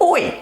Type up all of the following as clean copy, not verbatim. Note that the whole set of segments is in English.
Oi!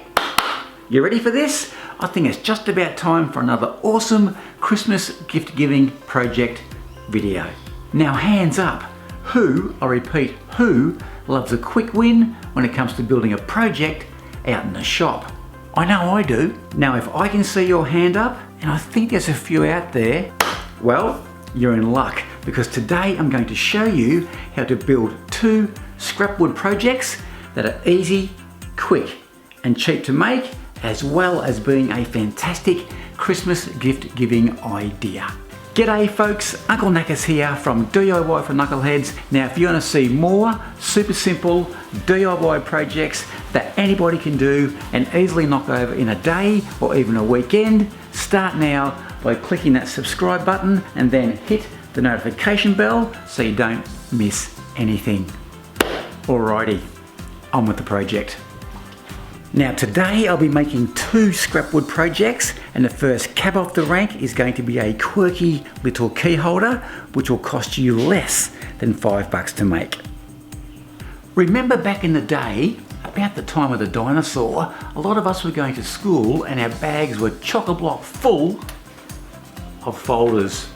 You ready for this? I think it's just about time for another awesome Christmas gift giving project video. Now hands up, who, I repeat, who loves a quick win when it comes to building a project out in the shop? I know I do. Now if I can see your hand up, and I think there's a few out there, well, you're in luck, because today I'm going to show you how to build 2 scrap wood projects that are easy, quick and cheap to make, as well as being a fantastic Christmas gift giving idea. G'day folks, Uncle Knackers here from DIY for Knuckleheads. Now if you want to see more super simple DIY projects that anybody can do and easily knock over in a day or even a weekend, start now by clicking that subscribe button and then hit the notification bell so you don't miss anything. Alrighty, on with the project. Now today I'll be making 2 scrap wood projects, and the first cab off the rank is going to be a quirky little key holder which will cost you less than $5 to make. Remember back in the day, about the time of the dinosaur, a lot of us were going to school and our bags were chock-a-block full of folders.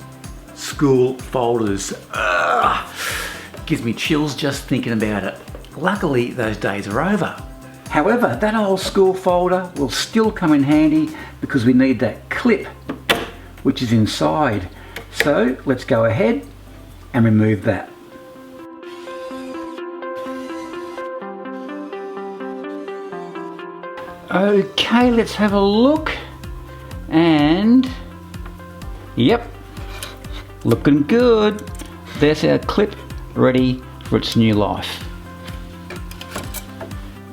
School folders. Ugh. Gives me chills just thinking about it. Luckily those days are over. However, that old school folder will still come in handy because we need that clip which is inside. So let's go ahead and remove that. Okay, let's have a look, and yep, looking good. There's our clip ready for its new life.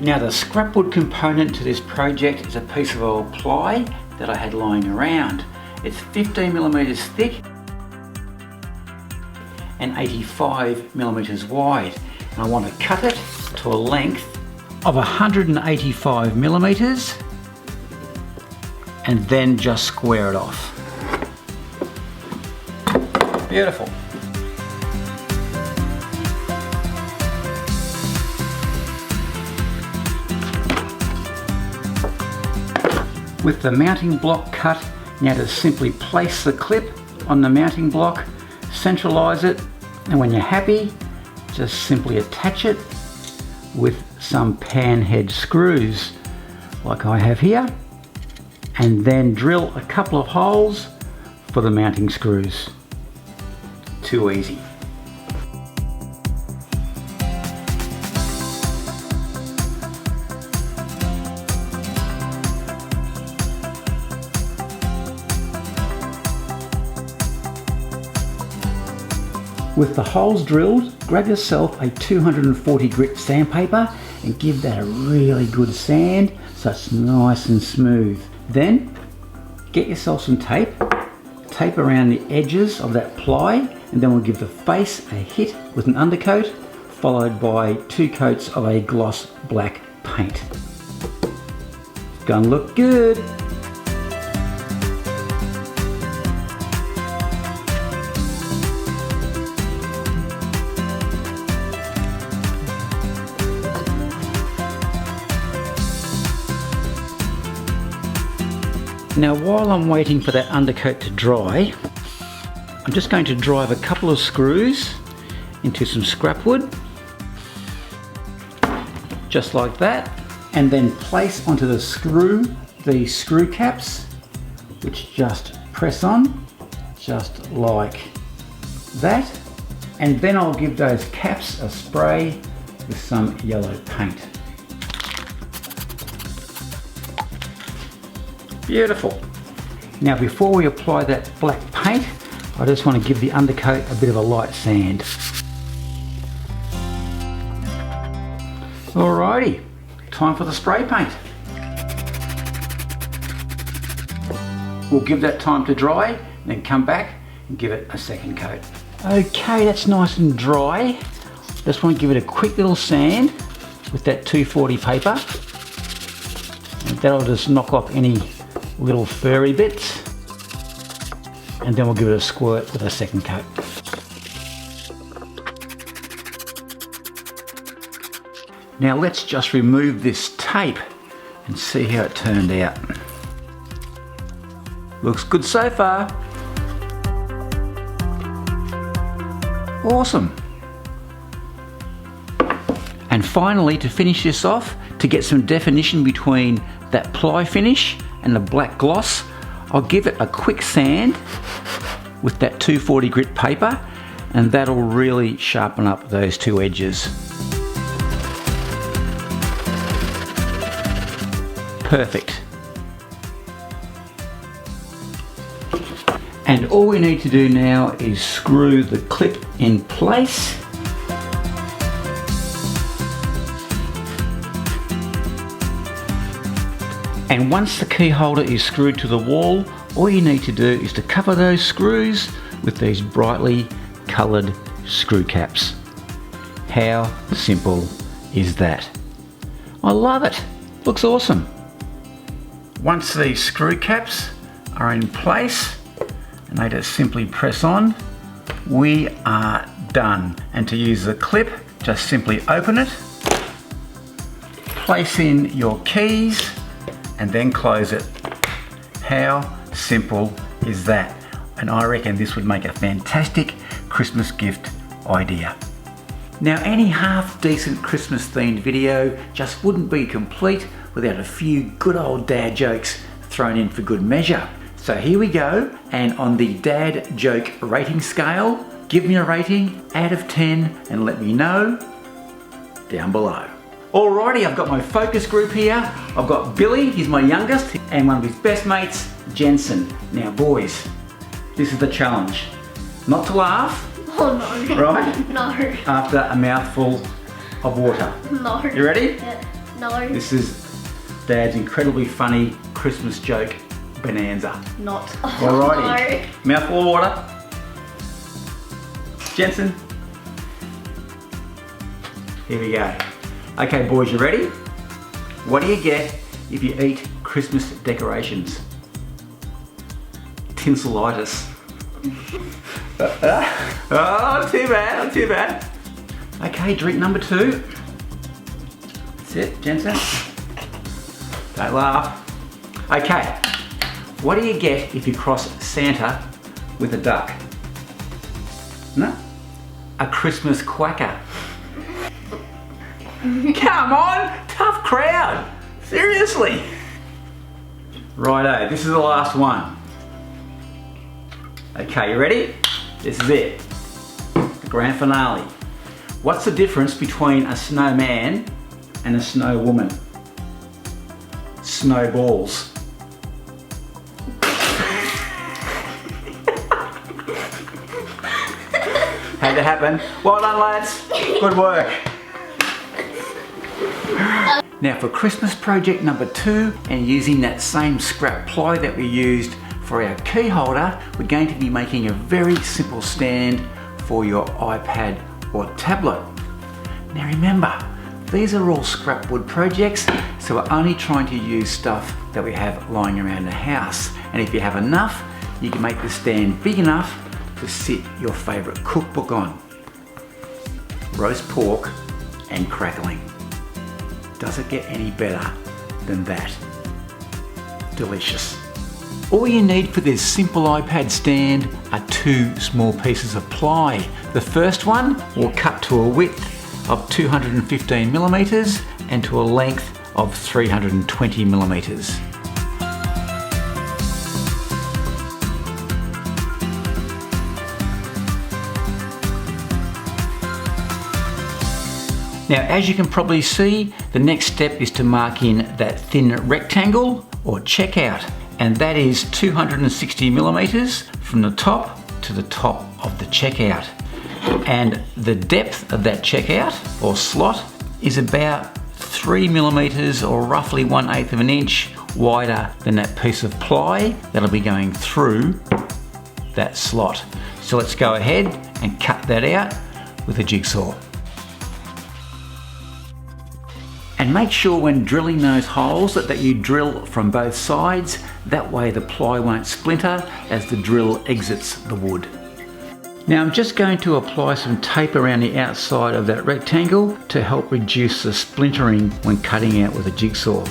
Now the scrap wood component to this project is a piece of old ply that I had lying around. It's 15mm thick and 85mm wide. And I want to cut it to a length of 185mm and then just square it off. Beautiful. With the mounting block cut, now to simply place the clip on the mounting block, centralize it, and when you're happy, just simply attach it with some pan head screws like I have here, and then drill a couple of holes for the mounting screws. Too easy. With the holes drilled, grab yourself a 240 grit sandpaper and give that a really good sand so it's nice and smooth. Then get yourself some tape, tape around the edges of that ply, and then we'll give the face a hit with an undercoat followed by 2 coats of a gloss black paint. It's gonna look good. Now while I'm waiting for that undercoat to dry, I'm just going to drive a couple of screws into some scrap wood, just like that, and then place onto the screw caps, which just press on, just like that, and then I'll give those caps a spray with some yellow paint. Beautiful. Now before we apply that black paint, I just want to give the undercoat a bit of a light sand. Alrighty, time for the spray paint. We'll give that time to dry, and then come back and give it a second coat. Okay, that's nice and dry. Just want to give it a quick little sand with that 240 paper. And that'll just knock off any little furry bits, and then we'll give it a squirt with a second coat. Now let's just remove this tape and see how it turned out. Looks good so far. Awesome. And finally, to finish this off, to get some definition between that ply finish and the black gloss, I'll give it a quick sand with that 240 grit paper, and that'll really sharpen up those two edges. Perfect. And all we need to do now is screw the clip in place. And once the key holder is screwed to the wall, all you need to do is to cover those screws with these brightly coloured screw caps. How simple is that? I love it. Looks awesome. Once these screw caps are in place and they just simply press on, we are done. And to use the clip, just simply open it, place in your keys, and then close it. How simple is that? And I reckon this would make a fantastic Christmas gift idea. Now, any half decent Christmas themed video just wouldn't be complete without a few good old dad jokes thrown in for good measure. So here we go, and on the dad joke rating scale, give me a rating out of 10 and let me know down below. Alrighty, I've got my focus group here. I've got Billy, he's my youngest, and one of his best mates, Jensen. Now boys, this is the challenge. Not to laugh. Oh no. Right? No. After a mouthful of water. No. You ready? Yeah. No. This is Dad's incredibly funny Christmas joke bonanza. Not. Alrighty. No. Mouthful of water. Jensen. Here we go. Okay boys, you ready? What do you get if you eat Christmas decorations? Tinselitis. Oh, too bad, not too bad. Okay, drink number 2. That's it, Jensen. Don't laugh. Okay, what do you get if you cross Santa with a duck? No? A Christmas quacker. Come on, tough crowd. Seriously. Righto, this is the last one. Okay, you ready? This is it. The grand finale. What's the difference between a snowman and a snow woman? Snowballs. Had to happen. Well done, lads. Good work. Now for Christmas project number 2, and using that same scrap ply that we used for our key holder, we're going to be making a very simple stand for your iPad or tablet. Now remember, these are all scrap wood projects, so we're only trying to use stuff that we have lying around the house. And if you have enough, you can make the stand big enough to sit your favourite cookbook on. Roast pork and crackling. Does it get any better than that? Delicious. All you need for this simple iPad stand are 2 small pieces of ply. The first one will cut to a width of 215 millimeters and to a length of 320 millimeters. Now, as you can probably see, the next step is to mark in that thin rectangle or checkout, and that is 260 millimeters from the top to the top of the checkout. And the depth of that checkout or slot is about 3 millimeters or roughly 1/8 of an inch wider than that piece of ply that'll be going through that slot. So let's go ahead and cut that out with a jigsaw. And make sure when drilling those holes that you drill from both sides. That way the ply won't splinter as the drill exits the wood. Now I'm just going to apply some tape around the outside of that rectangle to help reduce the splintering when cutting out with a jigsaw.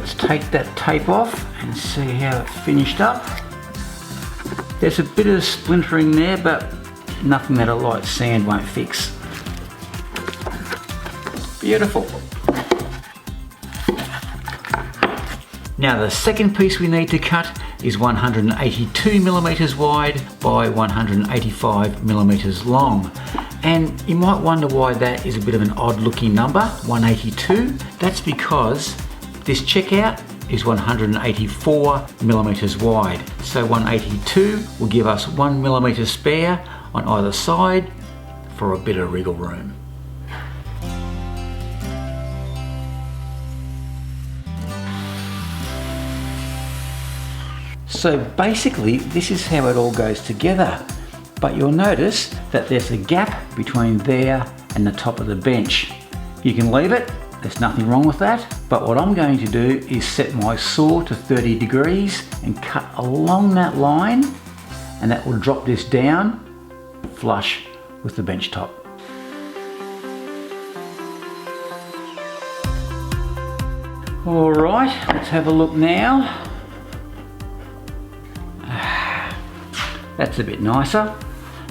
let's take that tape off and see how it finished up. There's a bit of splintering there, but nothing that a light sand won't fix. Beautiful. Now the second piece we need to cut is 182 millimeters wide by 185 millimeters long. And you might wonder why that is a bit of an odd looking number, 182. That's because this checkout is 184 millimeters wide. So 182 will give us 1 millimeter spare on either side for a bit of wriggle room. So basically this is how it all goes together, but you'll notice that there's a gap between there and the top of the bench. You can leave it, there's nothing wrong with that, but what I'm going to do is set my saw to 30 degrees and cut along that line, and that will drop this down flush with the bench top. All right, let's have a look now. That's a bit nicer,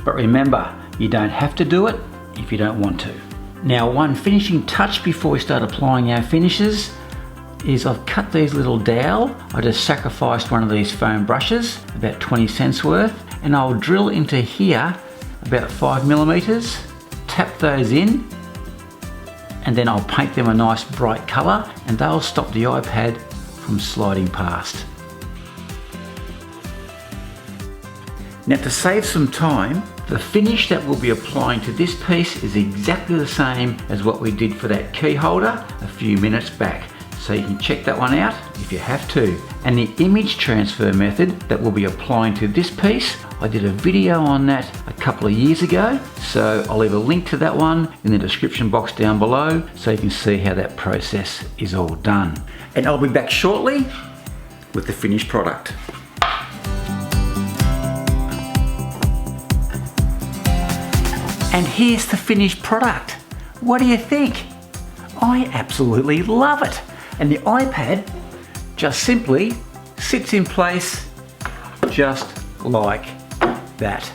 but remember, you don't have to do it if you don't want to. Now, one finishing touch before we start applying our finishes is I've cut these little dowel. I just sacrificed one of these foam brushes, about 20 cents worth, and I'll drill into here about 5 millimeters, tap those in, and then I'll paint them a nice bright color, and they'll stop the iPad from sliding past. Now, to save some time, the finish that we'll be applying to this piece is exactly the same as what we did for that key holder a few minutes back. So you can check that one out if you have to. And the image transfer method that we'll be applying to this piece, I did a video on that a couple of years ago. So I'll leave a link to that one in the description box down below so you can see how that process is all done. And I'll be back shortly with the finished product. And here's the finished product. What do you think? I absolutely love it. And the iPad just simply sits in place just like that.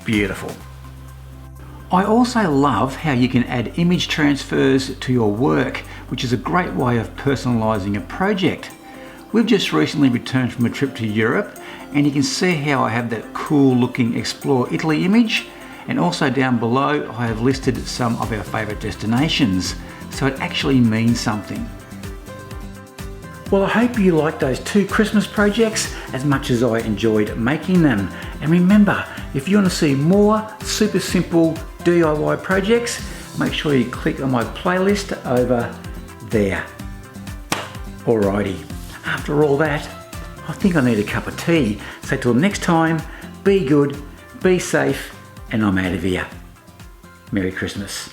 Beautiful. I also love how you can add image transfers to your work, which is a great way of personalizing a project. We've just recently returned from a trip to Europe, and you can see how I have that cool looking Explore Italy image, and also down below I have listed some of our favourite destinations, so it actually means something. Well, I hope you liked those two Christmas projects as much as I enjoyed making them. And remember, if you want to see more super simple DIY projects, make sure you click on my playlist over there. Alrighty, after all that, I think I need a cup of tea. So till next time, be good, be safe, and I'm out of here. Merry Christmas.